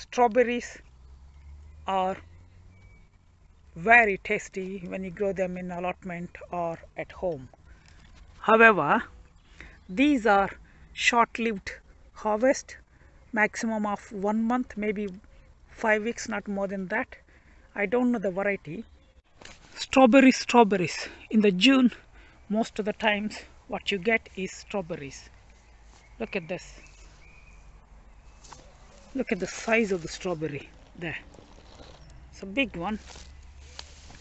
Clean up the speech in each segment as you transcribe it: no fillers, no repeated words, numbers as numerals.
Strawberries are very tasty when you grow them in allotment or at home. However, these are short-lived harvest, maximum of 1 month, maybe 5 weeks, not more than that. I don't know the variety. Strawberries. In the June, most of the times what you get is strawberries. Look at this. Look at the size of the strawberry there. It's a big one.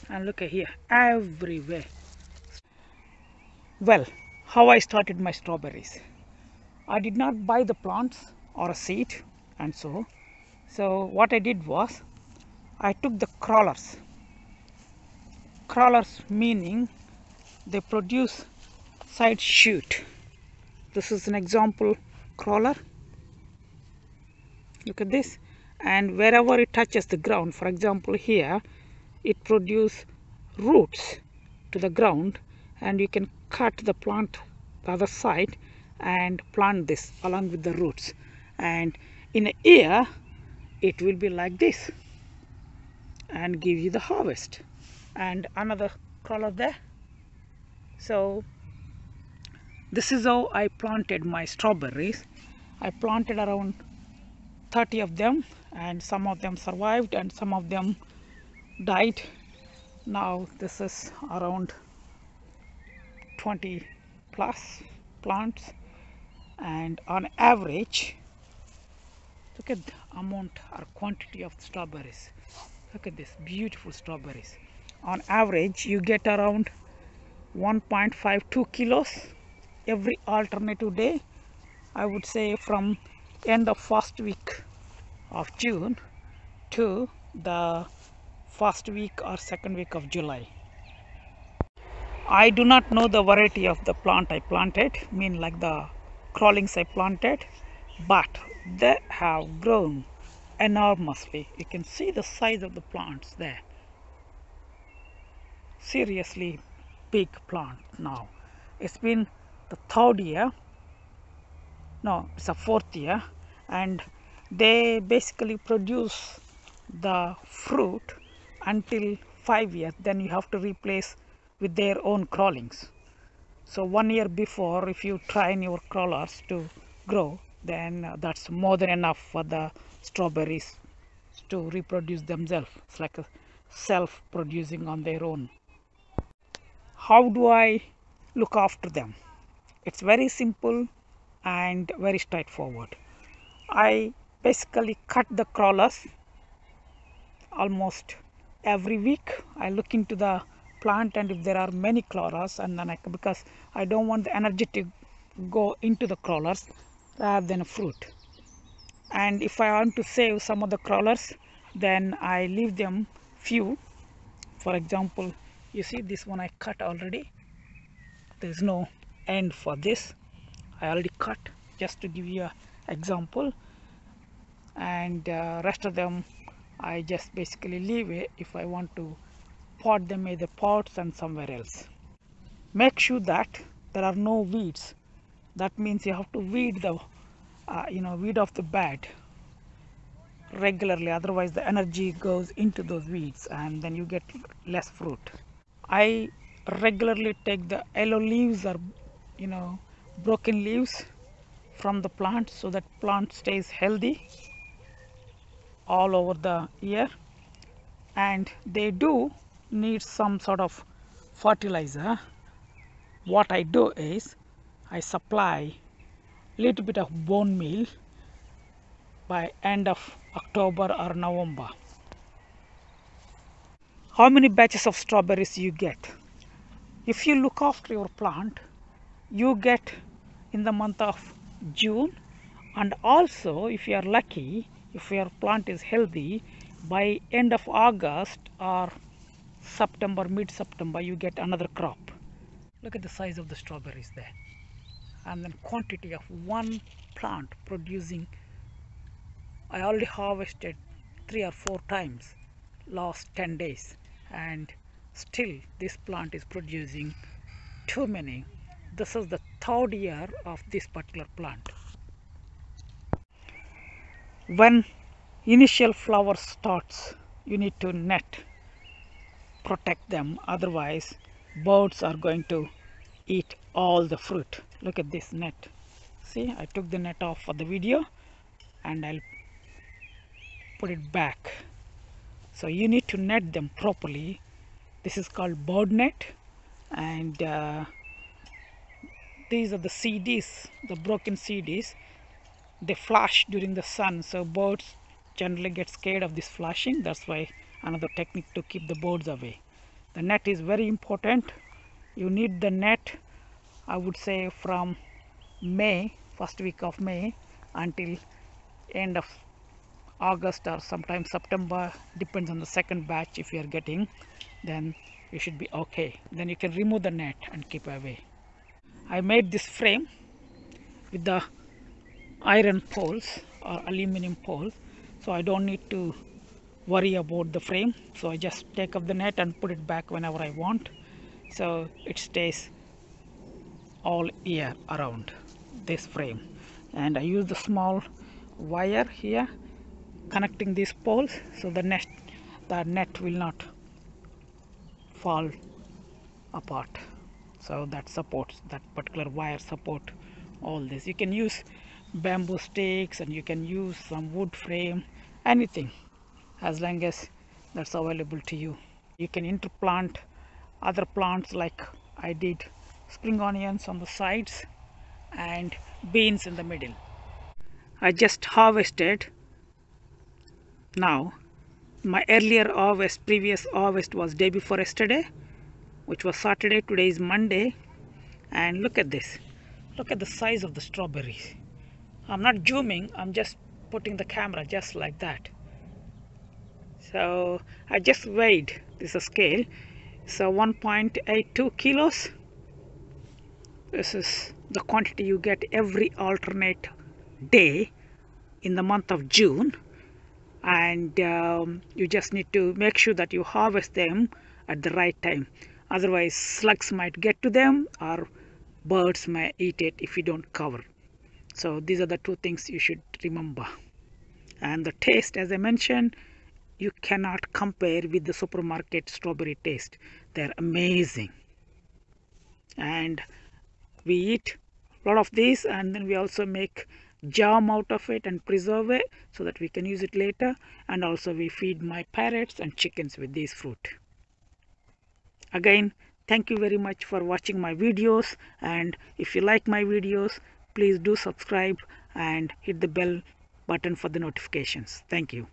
And look at here, everywhere. Well, how I started my strawberries. I did not buy the plants or a seed and so what I did was I took the crawlers meaning they produce side shoot. This is an example crawler. Look at this, and wherever it touches the ground, for example here, it produces roots to the ground, and you can cut the plant the other side and plant this along with the roots, and in a year it will be like this and give you the harvest. And another crawler there. So this is how I planted my strawberries. I planted around 30 of them, and some of them survived and some of them died. Now this is around 20 plus plants, and on average, look at the amount or quantity of strawberries. Look at this beautiful strawberries. On average you get around 1.52 kilos every alternative day. I would say from end of first week of June to the first week or second week of July. I do not know the variety of the plant I planted, like the crawlings I planted, but they have grown enormously. You can see the size of the plants there. Seriously big plant now. It's been the third year. No, it's a fourth year, and they basically produce the fruit until 5 years. Then you have to replace with their own crawlings. So 1 year before, if you train your crawlers to grow, then that's more than enough for the strawberries to reproduce themselves. It's like a self-producing on their own. How do I look after them? It's very simple and very straightforward. I basically cut the crawlers almost every week. I look into the plant, and if there are many crawlers, and then because I don't want the energy to go into the crawlers rather than a fruit. And if I want to save some of the crawlers, then I leave them few. For example, you see this one I cut already. There's no end for this. I already cut just to give you an example, and rest of them I just basically leave it if I want to pot them in the pots and somewhere else. Make sure that there are no weeds. That means you have to weed the weed off the bed regularly, otherwise the energy goes into those weeds and then you get less fruit. I regularly take the yellow leaves or broken leaves from the plant so that plant stays healthy all over the year, and they do need some sort of fertilizer. What I do is I supply little bit of bone meal by end of October or November. How many batches of strawberries you get? If you look after your plant, you get in the month of June, and also if you are lucky, if your plant is healthy, by end of August or September, mid-September, you get another crop. Look at the size of the strawberries there, and then quantity of one plant producing. I already harvested 3 or 4 times last 10 days, and still this plant is producing too many. This is the third year of this particular plant. When initial flower starts, you need to net, protect them, otherwise birds are going to eat all the fruit. Look at this net. See, I took the net off for the video and I'll put it back. So you need to net them properly. This is called bird net, and these are the CDs, the broken CDs. They flash during the sun, so birds generally get scared of this flashing. That's why another technique to keep the birds away. The net is very important. You need the net, I would say, from May, first week of May until end of August or sometimes September, depends on the second batch. If you are getting, then you should be okay. Then you can remove the net and keep away. I made this frame with the iron poles or aluminum poles, so I don't need to worry about the frame. So I just take up the net and put it back whenever I want, so it stays all year around, this frame. And I use the small wire here connecting these poles, so the net will not fall apart. So that supports, that particular wire support all this. You can use bamboo sticks and you can use some wood frame, anything, as long as that's available to you. You can interplant other plants, like I did spring onions on the sides and beans in the middle. I just harvested now. My earlier harvest, previous harvest, was day before yesterday, which was Saturday. Today is Monday, and look at this. Look at the size of the strawberries. I'm not zooming, I'm just putting the camera just like that. So I just weighed, this is a scale, so 1.82 kilos. This is the quantity you get every alternate day in the month of June. And you just need to make sure that you harvest them at the right time, otherwise slugs might get to them or birds may eat it if you don't cover. So these are the two things you should remember. And the taste, as I mentioned, you cannot compare with the supermarket strawberry taste. They're amazing. And we eat a lot of these, and then we also make jam out of it and preserve it so that we can use it later. And also we feed my parrots and chickens with this fruit. Again, thank you very much for watching my videos, and if you like my videos, please do subscribe and hit the bell button for the notifications. Thank you.